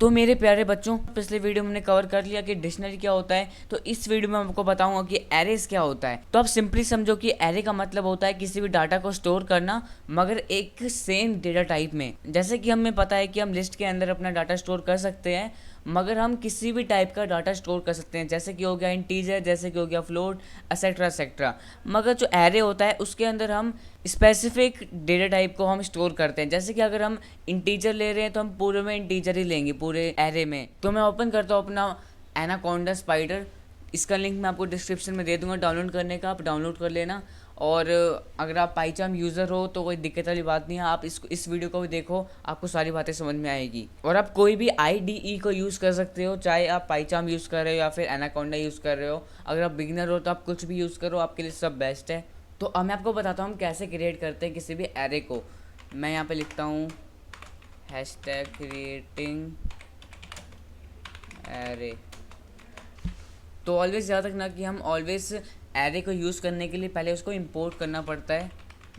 तो मेरे प्यारे बच्चों, पिछले वीडियो में हमने कवर कर लिया कि डिक्शनरी क्या होता है। तो इस वीडियो में आपको बताऊंगा कि एरेस क्या होता है। तो आप सिंपली समझो कि एरे का मतलब होता है किसी भी डाटा को स्टोर करना, मगर एक सेम डेटा टाइप में। जैसे कि हमें पता है कि हम लिस्ट के अंदर अपना डाटा स्टोर कर सकते हैं, मगर हम किसी भी टाइप का डाटा स्टोर कर सकते हैं, जैसे कि हो गया इंटीजर, जैसे कि हो गया फ्लोट, एक्सेट्रा एक्सेट्रा। मगर जो एरे होता है उसके अंदर हम स्पेसिफिक डेटा टाइप को हम स्टोर करते हैं। जैसे कि अगर हम इंटीजर ले रहे हैं तो हम पूरे में इंटीजर ही लेंगे पूरे एरे में। तो मैं ओपन करता हूँ अपना एनाकोंडा स्पाइडर। इसका लिंक मैं आपको डिस्क्रिप्शन में दे दूंगा डाउनलोड करने का, आप डाउनलोड कर लेना। और अगर आप पाईचाम यूज़र हो तो कोई दिक्कत वाली बात नहीं है, आप इस वीडियो को भी देखो, आपको सारी बातें समझ में आएगी। और आप कोई भी IDE को यूज़ कर सकते हो, चाहे आप पाईचाम यूज़ कर रहे हो या फिर एनाकोंडा यूज़ कर रहे हो। अगर आप बिगिनर हो तो आप कुछ भी यूज़ करो, आपके लिए सब बेस्ट है। तो अब मैं आपको बताता हूँ हम कैसे क्रिएट करते हैं किसी भी एरे को। मैं यहाँ पे लिखता हूँ हैशटैग क्रिएटिंग एरे। तो ऑलवेज याद रखना कि हम ऑलवेज एरे को यूज़ करने के लिए पहले उसको इंपोर्ट करना पड़ता है।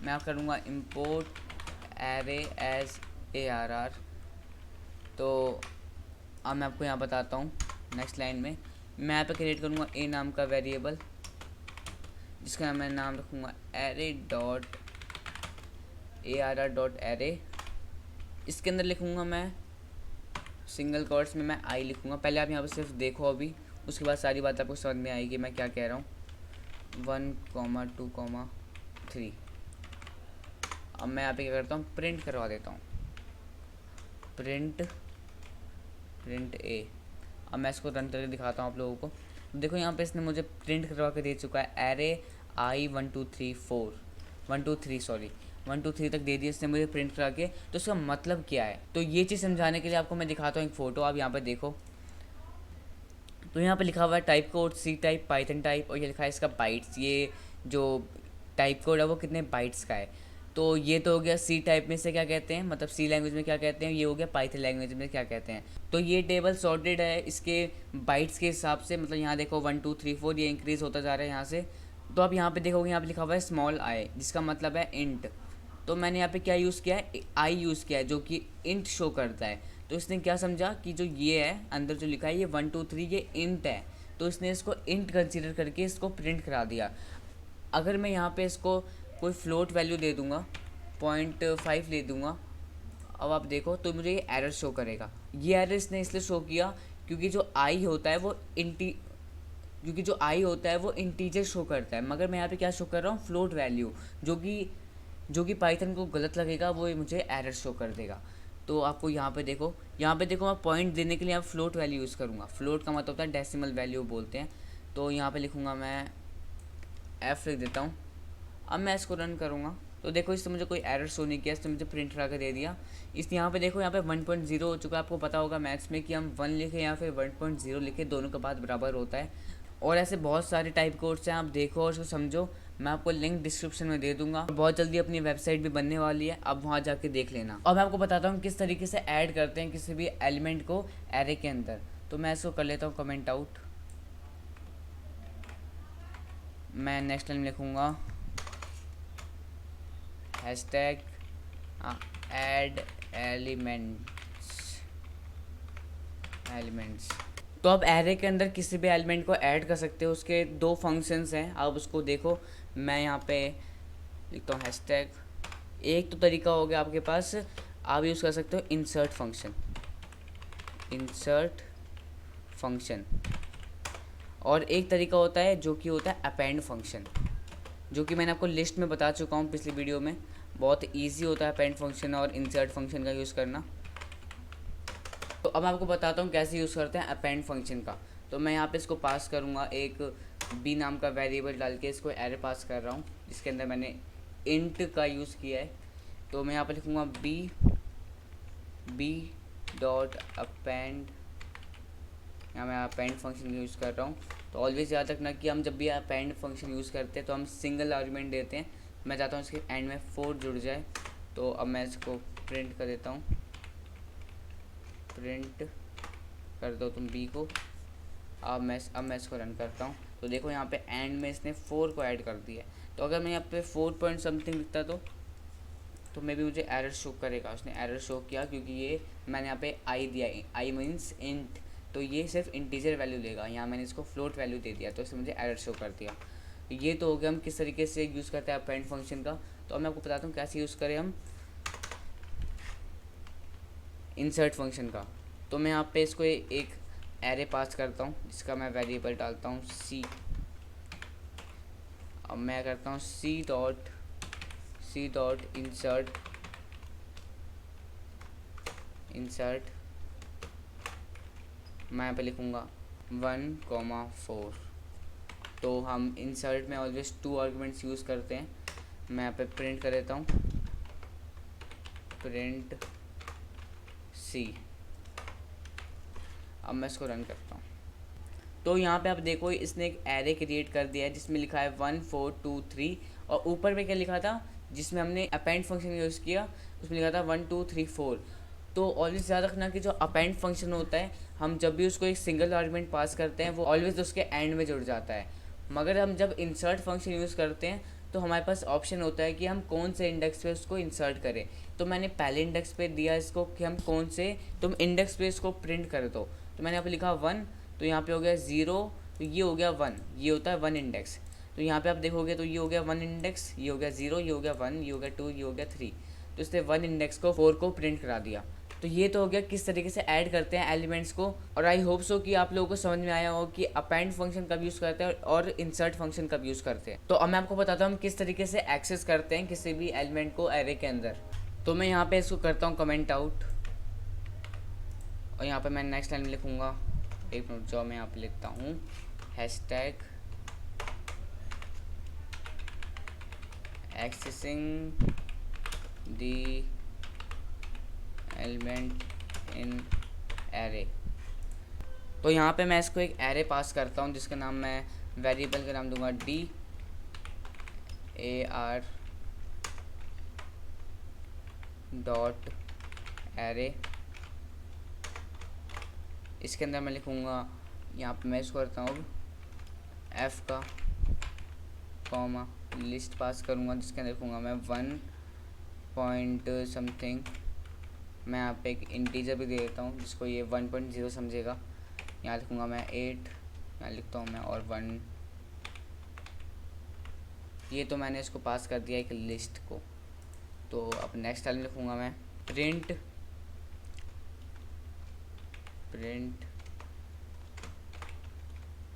मैं करूँगा इंपोर्ट एरे एज ARR। तो अब मैं आपको यहाँ बताता हूँ नेक्स्ट लाइन में मैं यहाँ पे क्रिएट करूँगा ए नाम का वेरिएबल, जिसका मैं नाम रखूँगा array dot ARR dot array. इसके अंदर लिखूँगा मैं सिंगल कोट्स में मैं आई लिखूँगा। पहले आप यहाँ पे सिर्फ देखो अभी, उसके बाद सारी बात आपको समझ में आएगी मैं क्या कह रहा हूँ। 1,2,3। अब मैं यहाँ पे क्या करता हूँ, प्रिंट करवा देता हूँ, प्रिंट ए। अब मैं इसको रन करके दिखाता हूँ आप लोगों को। देखो यहाँ पे इसने मुझे प्रिंट करवा के दे चुका है एरे I 1 2 3 तक दे दिया इसने मुझे प्रिंट करा के। तो इसका मतलब क्या है, तो ये चीज़ समझाने के लिए आपको मैं दिखाता हूँ एक फ़ोटो। आप यहाँ पे देखो, तो यहाँ पे लिखा हुआ है type code C type Python type, और ये लिखा है इसका बाइट्स। ये जो टाइप कोड है वो कितने बाइट्स का है। तो ये तो हो गया C टाइप में से क्या कहते हैं, मतलब C लैंग्वेज में क्या कहते हैं, ये हो गया पाइथन लैंग्वेज में क्या कहते हैं। तो ये टेबल सॉर्टेड है इसके बाइट्स के हिसाब से, मतलब यहाँ देखो 1 2 3 4 ये इंक्रीज़ होता जा रहा है यहाँ से। तो आप यहाँ पे देखोगे यहाँ पे लिखा हुआ है स्मॉल आई, जिसका मतलब है इंट। तो मैंने यहाँ पे क्या यूज़ किया है, आई यूज़ किया है, जो कि इंट शो करता है। तो इसने क्या समझा कि जो ये है अंदर जो लिखा है ये 1 2 3 ये इंट है, तो इसने इसको इंट कंसीडर करके इसको प्रिंट करा दिया। अगर मैं यहाँ पे इसको कोई फ्लोट वैल्यू दे दूँगा, 0.5 ले दूँगा, अब आप देखो तो मुझे ये एरर शो करेगा। ये एरर इसने इसलिए शो किया क्योंकि जो आई होता है वो इंटीजर शो करता है, मगर मैं यहाँ पे क्या शो कर रहा हूँ, फ्लोट वैल्यू, जो कि पाइथन को गलत लगेगा वो मुझे एरर शो कर देगा। तो आपको यहाँ पे देखो मैं पॉइंट देने के लिए यहाँ फ्लोट वैल्यू यूज़ करूँगा। फ्लोट का मतलब होता है डेसिमल वैल्यू बोलते हैं। तो यहाँ पे लिखूँगा मैं F लिख देता हूँ। अब मैं इसको रन करूँगा तो देखो इससे मुझे कोई एरर शो नहीं किया, इसने मुझे प्रिंट करा के दे दिया। इस यहाँ पे देखो यहाँ पे 1.0 हो चुका है। आपको पता होगा मैथ्स में कि हम 1 लिखें या फिर 1.0 लिखें, दोनों का बात बराबर होता है। और ऐसे बहुत सारे टाइप कोड्स हैं, आप देखो और उसको समझो। मैं आपको लिंक डिस्क्रिप्शन में दे दूंगा। बहुत जल्दी अपनी वेबसाइट भी बनने वाली है, आप वहाँ जाके देख लेना। और मैं आपको बताता हूँ किस तरीके से ऐड करते हैं किसी भी एलिमेंट को एरे के अंदर। तो मैं इसको कर लेता हूँ कमेंट आउट। मैं नेक्स्ट लाइन लिखूँगा हैशटैग ऐड एलिमेंट्स। तो आप एरे के अंदर किसी भी एलिमेंट को ऐड कर सकते हो। उसके 2 फंक्शंस हैं, आप उसको देखो। मैं यहाँ पे लिखता हूँ हैशटैग। एक तो तरीका हो गया आपके पास, आप यूज़ कर सकते हो इंसर्ट फंक्शन। और एक तरीका होता है जो कि होता है अपेंड फंक्शन, जो कि मैंने आपको लिस्ट में बता चुका हूँ पिछली वीडियो में। बहुत ईजी होता है अपेंड फंक्शन और इंसर्ट फंक्शन का यूज़ करना। तो अब मैं आपको बताता हूँ कैसे यूज़ करते हैं अपेंड फंक्शन का। तो मैं यहाँ पे इसको पास करूँगा, एक बी नाम का वेरिएबल डाल के इसको एरे पास कर रहा हूँ, जिसके अंदर मैंने इंट का यूज़ किया है। तो मैं यहाँ पे लिखूँगा बी डॉट अपेंड। यहाँ मैं अपेंड फंक्शन यूज़ कर रहा हूँ। तो ऑलवेज याद रखना कि हम जब भी अपेंड फंक्शन यूज़ करते हैं तो हम सिंगल आर्गुमेंट देते हैं। मैं चाहता हूँ इसके एंड में 4 जुड़ जाए। तो अब मैं इसको प्रिंट कर देता हूँ, प्रिंट कर दो तुम बी को। अब मैं इसको रन करता हूँ तो देखो यहाँ पे एंड में इसने 4 को ऐड कर दिया है। तो अगर मैं यहाँ पे 4 पॉइंट समथिंग लिखता तो तो मे भी मुझे एरर शो करेगा। उसने एरर शो किया क्योंकि ये मैंने यहाँ पे आई दिया, आई मीन्स इंट, तो ये सिर्फ इंटीजर वैल्यू लेगा। यहाँ मैंने इसको फ्लोट वैल्यू दे दिया तो इसने मुझे एरर शो कर दिया। ये तो हो गया हम किस तरीके से यूज़ करते हैं अपेंड फंक्शन का। तो अब मैं आपको बताता हूँ कैसे यूज़ करें हम इंसर्ट फंक्शन का। तो मैं यहाँ पे इसको एक एरे पास करता हूँ जिसका मैं वेरिएबल डालता हूँ सी। अब मैं करता हूँ सी डॉट इंसर्ट मैं यहाँ पे लिखूँगा 1,4। तो हम इंसर्ट में ऑलवेज 2 आर्गुमेंट्स यूज़ करते हैं। मैं यहाँ पे प्रिंट कर देता हूँ प्रिंट सी। अब मैं इसको रन करता हूँ तो यहाँ पे आप देखो इसने एक एरे क्रिएट कर दिया है जिसमें लिखा है 1 4 2 3 और ऊपर में क्या लिखा था जिसमें हमने अपेंड फंक्शन यूज़ किया उसमें लिखा था 1 2 3 4। तो ऑलवेज याद रखना कि जो अपेंड फंक्शन होता है हम जब भी उसको एक सिंगल आर्गुमेंट पास करते हैं वो ऑलवेज उसके एंड में जुड़ जाता है। मगर हम जब इंसर्ट फंक्शन यूज़ करते हैं तो हमारे पास ऑप्शन होता है कि हम कौन से इंडेक्स पे उसको इंसर्ट करें। तो मैंने पहले इंडेक्स पे दिया इसको कि हम कौन से तुम इंडेक्स पे इसको प्रिंट कर दो। तो मैंने यहाँ पे लिखा 1 तो यहाँ पे हो गया 0 तो ये हो गया 1, ये होता है 1 इंडेक्स। तो यहाँ पे आप देखोगे तो ये हो गया 1 इंडेक्स, ये हो गया 0, ये हो गया 1, ये हो गया 2, ये हो गया 3। तो इसने 1 इंडेक्स को 4 को प्रिंट करा दिया। तो ये तो हो गया किस तरीके से ऐड करते हैं एलिमेंट्स को। और आई होप सो कि आप लोगों को समझ में आया हो कि अपेंड फंक्शन कब यूज़ करते हैं और इंसर्ट फंक्शन कब यूज़ करते हैं। तो अब मैं आपको बताता हूँ हम किस तरीके से एक्सेस करते हैं किसी भी एलिमेंट को एरे के अंदर। तो मैं यहाँ पे इसको करता हूँ कमेंट आउट और यहाँ पे मैं नेक्स्ट लाइन लिखूँगा, एक मिनट जो मैं यहाँ पे लिखता हूँ hashtag accessing the element in array. तो यहाँ पे मैं इसको एक एरे पास करता हूँ जिसका नाम मैं वेरिएबल का नाम दूंगा DAR डॉट एरे। इसके अंदर मैं लिखूँगा यहाँ पे मैं इसको करता हूँ F का कॉमा लिस्ट पास करूँगा जिसके अंदर लिखूँगा मैं 1 पॉइंट समथिंग। मैं यहाँ पे एक इंटीजर भी दे देता हूँ जिसको ये 1.0 समझेगा। यहाँ लिखूँगा मैं 8, यहाँ लिखता हूँ मैं और 1। ये तो मैंने इसको पास कर दिया एक लिस्ट को। तो अब नेक्स्ट लाइन लिखूँगा मैं प्रिंट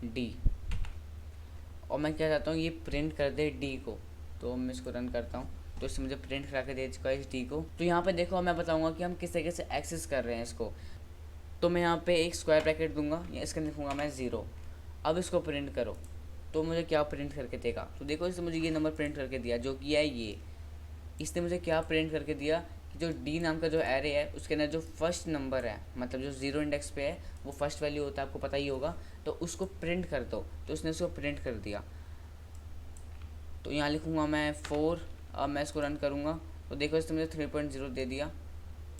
डी और मैं क्या चाहता हूँ ये प्रिंट कर दे डी को। तो मैं इसको रन करता हूँ तो इससे मुझे प्रिंट करा के दे चुका है इस डी को। तो यहाँ पे देखो मैं बताऊँगा कि हम किस तरीके से एक्सेस कर रहे हैं इसको। तो मैं यहाँ पे एक स्क्वायर ब्रैकेट दूंगा या इसके अंदर लिखूँगा मैं 0। अब इसको प्रिंट करो तो मुझे क्या प्रिंट करके देगा। तो देखो इसने मुझे ये नंबर प्रिंट करके दिया जो कि है ये। इसने मुझे क्या प्रिंट करके दिया कि जो डी नाम का जो एरे है उसके अंदर जो फर्स्ट नंबर है मतलब जो 0 इंडेक्स पे है वो फर्स्ट वैल्यू होता है, आपको पता ही होगा। तो उसको प्रिंट कर दो। तो उसने उसको प्रिंट कर दिया। तो यहाँ लिखूँगा मैं 4। अब मैं इसको रन करूँगा तो देखो इसने मुझे 3.0 दे दिया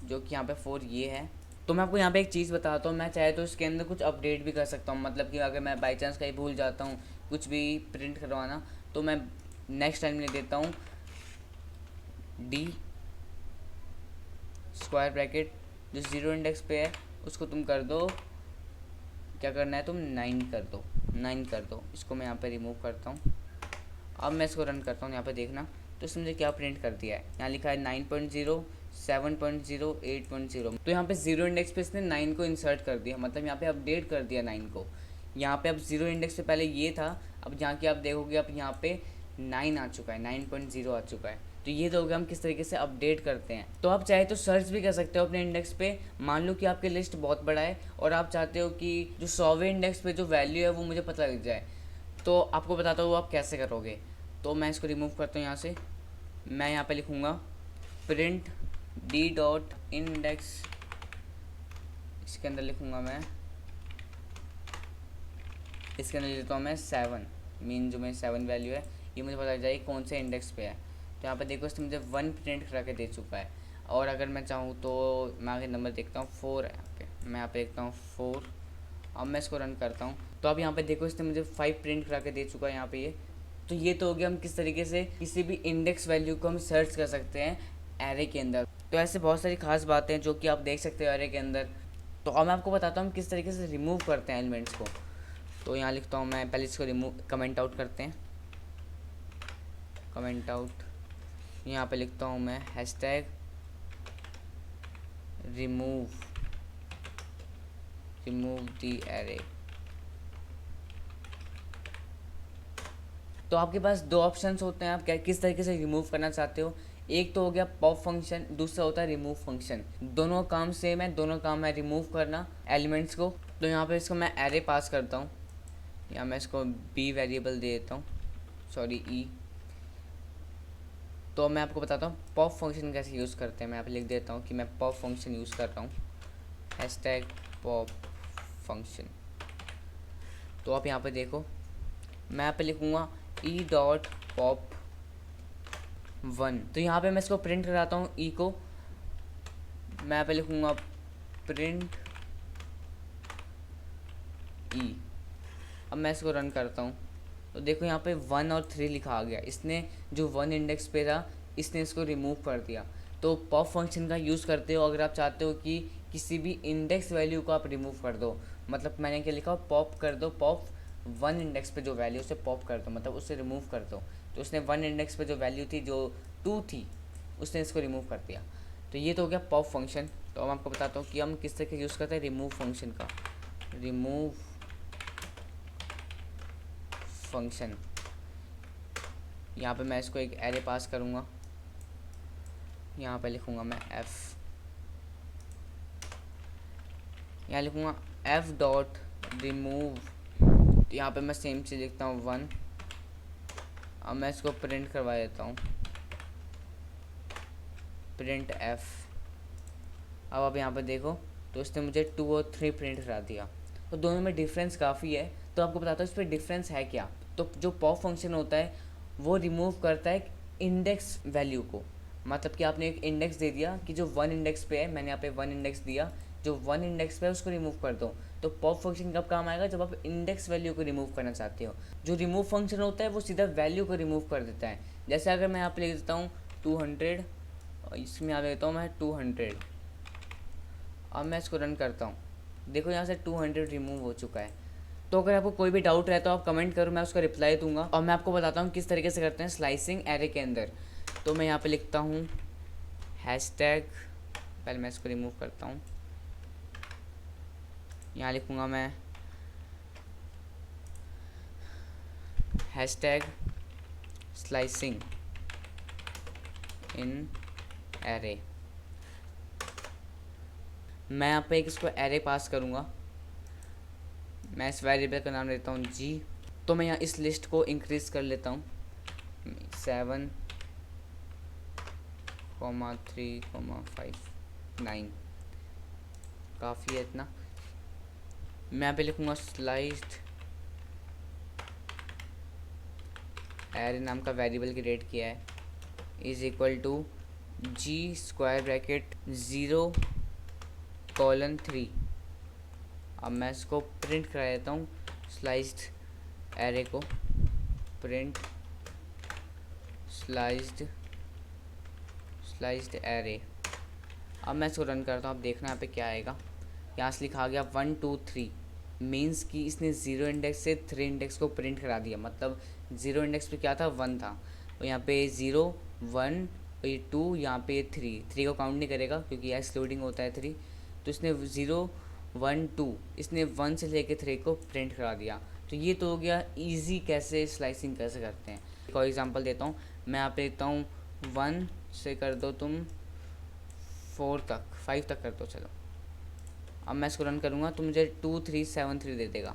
जो कि यहाँ पे 4 ये है। तो मैं आपको यहाँ पे एक चीज़ बताता हूँ, मैं चाहे तो इसके अंदर कुछ अपडेट भी कर सकता हूँ। मतलब कि अगर मैं बाई चांस कहीं भूल जाता हूँ कुछ भी प्रिंट करवाना तो मैं नेक्स्ट टाइम ले देता हूँ डी स्क्वायर ब्रैकेट जो 0 इंडेक्स पे है उसको तुम कर दो, क्या करना है तुम 9 कर दो। इसको मैं यहाँ पे रिमूव करता हूँ। अब मैं इसको रन करता हूँ, यहाँ पे देखना तो इसने मुझे क्या प्रिंट कर दिया है। यहाँ लिखा है 9.0 7.0 8.0। तो यहाँ पे 0 इंडेक्स पे इसने 9 को इंसर्ट कर दिया, मतलब यहाँ पे अपडेट कर दिया 9 को। यहाँ पे अब 0 इंडेक्स पे पहले ये था, अब यहाँ की आप देखोगे अब यहाँ पे 9 आ चुका है, 9.0 आ चुका है। तो ये तो हो गया हम किस तरीके से अपडेट करते हैं। तो आप चाहे तो सर्च भी कर सकते हो अपने इंडेक्स पे। मान लो कि आपकी लिस्ट बहुत बड़ा है और आप चाहते हो कि जो 100वें इंडेक्स पे जो वैल्यू है वो मुझे पता लग जाए, तो आपको बताता हूँ आप कैसे करोगे। तो मैं इसको रिमूव करता हूँ यहाँ से। मैं यहाँ पे लिखूँगा प्रिंट डी डॉट इंडेक्स, इसके अंदर लिखूँगा मैं, इसके अंदर लेता हूँ मैं 7, मीन जो मेरी 7 वैल्यू है ये मुझे पता लग जाएगी कौन से इंडेक्स पे है। तो यहाँ पे देखो इसने मुझे 1 प्रिंट करा के दे चुका है। और अगर मैं चाहूँ तो मैं आगे नंबर देखता हूँ 4 है यहाँ पे, मैं यहाँ पे देखता हूँ 4। अब मैं इसको रन करता हूँ तो अब यहाँ पे देखो इसने मुझे 5 प्रिंट करा के दे चुका है यहाँ पे ये। तो ये तो हो गया हम किस तरीके से किसी भी इंडेक्स वैल्यू को हम सर्च कर सकते हैं एरे के अंदर। तो ऐसे बहुत सारी खास बातें हैं जो कि आप देख सकते हो एरे के अंदर। तो अब मैं आपको बताता हूँ किस तरीके से रिमूव करते हैं एलिमेंट्स को। तो यहाँ लिखता हूँ मैं, पहले इसको रिमूव कमेंट आउट करते हैं, कमेंट आउट। यहाँ पे लिखता हूँ मैं हैशटैग रिमूव दी एरे। तो आपके पास दो ऑप्शंस होते हैं, आप क्या किस तरीके से रिमूव करना चाहते हो। एक तो हो गया पॉप फंक्शन, दूसरा होता है रिमूव फंक्शन। दोनों काम सेम है, दोनों काम है रिमूव करना एलिमेंट्स को। तो यहाँ पे इसको मैं एरे पास करता हूँ, या मैं इसको बी वेरिएबल दे देता हूँ, सॉरी ई। तो मैं आपको बताता हूँ पॉप फंक्शन कैसे यूज़ करते हैं। मैं यहाँ पे लिख देता हूँ कि मैं पॉप फंक्शन यूज़ कर रहा हूँ, हैशटैग पॉप फंक्शन। तो आप यहाँ पे देखो, मैं यहाँ पे लिखूँगा ई डॉट पॉप 1। तो यहाँ पे मैं इसको प्रिंट कराता हूँ ई को। मैं यहाँ पे लिखूँगा प्रिंट ई। अब मैं इसको रन करता हूँ तो देखो यहाँ पे 1 और 3 लिखा आ गया। इसने जो 1 इंडेक्स पे था इसने इसको रिमूव कर दिया। तो पॉप फंक्शन का यूज़ करते हो अगर आप चाहते हो कि किसी भी इंडेक्स वैल्यू को आप रिमूव कर दो। मतलब मैंने क्या लिखा, पॉप कर दो, पॉप 1 इंडेक्स पे जो वैल्यू उसे पॉप कर दो, मतलब उसे रिमूव कर दो। तो उसने 1 इंडेक्स पे जो वैल्यू थी, जो 2 थी, उसने इसको रिमूव कर दिया। तो ये तो हो गया पॉप फंक्शन। तो अब आपको बताता हूँ कि हम किस तरह के यूज़ करते हैं रिमूव फंक्शन का। रिमूव फंक्शन, यहाँ पे मैं इसको एक एरे पास करूँगा, यहाँ पे लिखूँगा मैं f, यहाँ लिखूँगा f डॉट रिमूव। तो यहाँ पे मैं सेम चीज़ लिखता हूँ 1। अब मैं इसको प्रिंट करवा देता हूँ, प्रिंट f। अब आप यहाँ पे देखो तो इसने मुझे 2 और 3 प्रिंट करा दिया। तो दोनों में डिफरेंस काफ़ी है। तो आपको बताता हूँ इस पर डिफरेंस है क्या। तो जो पॉप फंक्शन होता है वो रिमूव करता है इंडेक्स वैल्यू को। मतलब कि आपने एक इंडेक्स दे दिया कि जो 1 इंडेक्स पे है, मैंने यहाँ पे 1 इंडेक्स दिया, जो 1 इंडेक्स पे है उसको रिमूव कर दो। तो पॉप फंक्शन कब काम आएगा, जब आप इंडेक्स वैल्यू को रिमूव करना चाहते हो। जो रिमूव फंक्शन होता है वो सीधा वैल्यू को रिमूव कर देता है। जैसे अगर मैं यहाँ पे लिख देता हूँ 200, इसमें यहाँ देता हूँ मैं 200। अब मैं इसको रन करता हूँ, देखो यहाँ से 200 रिमूव हो चुका है। तो अगर आपको कोई भी डाउट रहे तो आप कमेंट करो, मैं उसका रिप्लाई दूंगा। और मैं आपको बताता हूँ किस तरीके से करते हैं स्लाइसिंग एरे के अंदर। तो मैं यहाँ पे लिखता हूँ हैशटैग, पहले मैं इसको रिमूव करता हूँ, यहाँ लिखूँगा मैं हैशटैग स्लाइसिंग इन एरे। मैं यहाँ पे एक इसको एरे पास करूँगा, मैं इस वेरिएबल का नाम लेता हूँ g। तो मैं यहाँ इस लिस्ट को इंक्रीज़ कर लेता हूँ 7, 3, 5, 9, काफ़ी है इतना। मैं यहाँ पे लिखूँगा स्लाइस्ड एरे नाम का वेरिएबल क्रिएट किया है, is equal to g square bracket 0:3। अब मैं इसको प्रिंट करा देता हूँ स्लाइस्ड एरे को, प्रिंट स्लाइस्ड एरे। अब मैं इसको रन करता हूँ, अब देखना यहाँ पे क्या आएगा। यहाँ से लिखा गया 1, 2, 3, मीन्स कि इसने 0 इंडेक्स से 3 इंडेक्स को प्रिंट करा दिया। मतलब 0 इंडेक्स पे क्या था, 1 था, तो यहाँ पे 0, 1, ये 2, यहाँ पे 3 को काउंट नहीं करेगा क्योंकि ऐसे लोडिंग होता है 3। तो इसने 0, 1, 2, इसने 1 से लेके 3 को प्रिंट करा दिया। तो ये तो हो गया ईजी कैसे स्लाइसिंग कैसे करते हैं। एक और एग्जांपल देता हूँ, मैं यहाँ पे लिखता हूँ 1 से कर दो तुम 4 तक, 5 तक कर दो चलो। अब मैं इसको रन करूँगा तो मुझे 2, 3, 7, 3 दे देगा।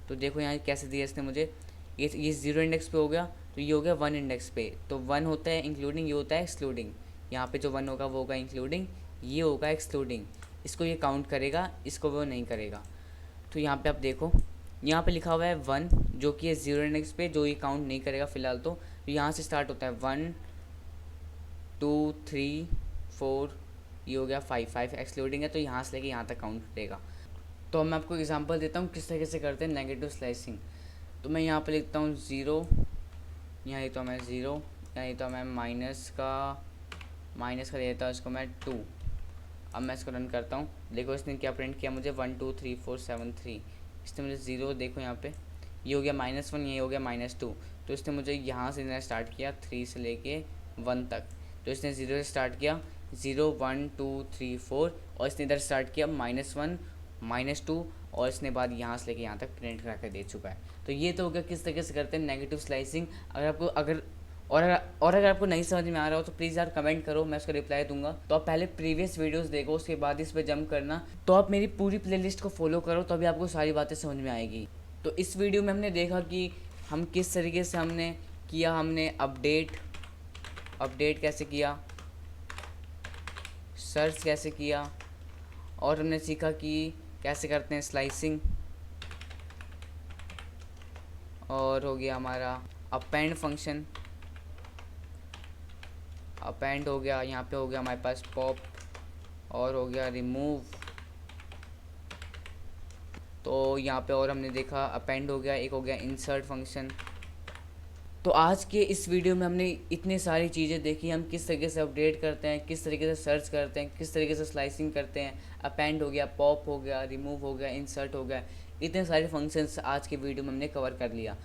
तो देखो यहाँ कैसे दिया इसने मुझे, ये 0 इंडेक्स पे हो गया, तो ये हो गया 1 इंडेक्स पे। तो 1 होता है इंक्लूडिंग, ये होता है एक्सक्लूडिंग। यहाँ पे जो 1 होगा वो होगा इंक्लूडिंग, ये होगा एक्सक्लूडिंग। इसको ये काउंट करेगा, इसको वो नहीं करेगा। तो यहाँ पे आप देखो, यहाँ पे लिखा हुआ है 1 जो कि है 0 इंडेक्स पे, जो ये काउंट नहीं करेगा फ़िलहाल। तो यहाँ से स्टार्ट होता है 1, 2, 3, 4, ये हो गया 5 एक्सक्लूडिंग है, तो यहाँ से लेके यहाँ तक काउंट करेगा। तो मैं आपको एग्जांपल देता हूँ किस तरीके से करते हैं नेगेटिव स्लाइसिंग। तो मैं यहाँ पे लिखता हूँ 0, यहाँ लिखता हूँ मैं 0, यहाँ लिखता हूँ मैं माइनस का माइनस कर देता हूँ इसको मैं 2। अब मैं इसको रन करता हूँ, देखो इसने क्या प्रिंट किया मुझे 1 2 3 4 7 3। इसने मुझे 0, देखो यहाँ पे ये हो गया -1, ये हो गया -2। तो इसने मुझे यहाँ से स्टार्ट किया 3 से लेके 1 तक। तो इसने 0 से स्टार्ट किया, 0 1 2 3 4, और इसने इधर स्टार्ट किया -1 -2, और इसने बाद यहाँ से लेके यहाँ तक प्रिंट करा कर दे चुका है। तो ये तो हो गया किस तरीके से करते हैं नेगेटिव स्लाइसिंग। अगर आपको अगर आपको नहीं समझ में आ रहा हो तो प्लीज़ यार कमेंट करो, मैं उसका रिप्लाई दूंगा। तो आप पहले प्रीवियस वीडियोस देखो, उसके बाद इस पर जंप करना। तो आप मेरी पूरी प्लेलिस्ट को फॉलो करो, तभी आपको सारी बातें समझ में आएगी। तो इस वीडियो में हमने देखा कि हम किस तरीके से हमने किया, हमने अपडेट कैसे किया, सर्च कैसे किया, और हमने सीखा कि कैसे करते हैं स्लाइसिंग, और हो गया हमारा अपेंड फंक्शन। अपेंड हो गया, यहाँ पे हो गया हमारे पास पॉप, और हो गया रिमूव। तो यहाँ पे और हमने देखा अपेंड हो गया, एक हो गया इंसर्ट फंक्शन। तो आज के इस वीडियो में हमने इतनी सारी चीज़ें देखी, हम किस तरीके से अपडेट करते हैं, किस तरीके से सर्च करते हैं, किस तरीके से स्लाइसिंग करते हैं। अपेंड हो गया, पॉप हो गया, रिमूव हो गया, इंसर्ट हो गया, इतने सारे फंक्शंस आज के वीडियो में हमने कवर कर लिया।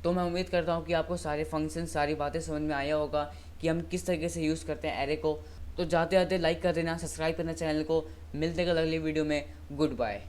तो मैं उम्मीद करता हूँ कि आपको सारे फंक्शन, सारी बातें समझ में आया होगा कि हम किस तरीके से यूज़ करते हैं एरे को। तो जाते जाते लाइक कर देना, सब्सक्राइब करना चैनल को। मिलते हैं अगली वीडियो में। Good bye.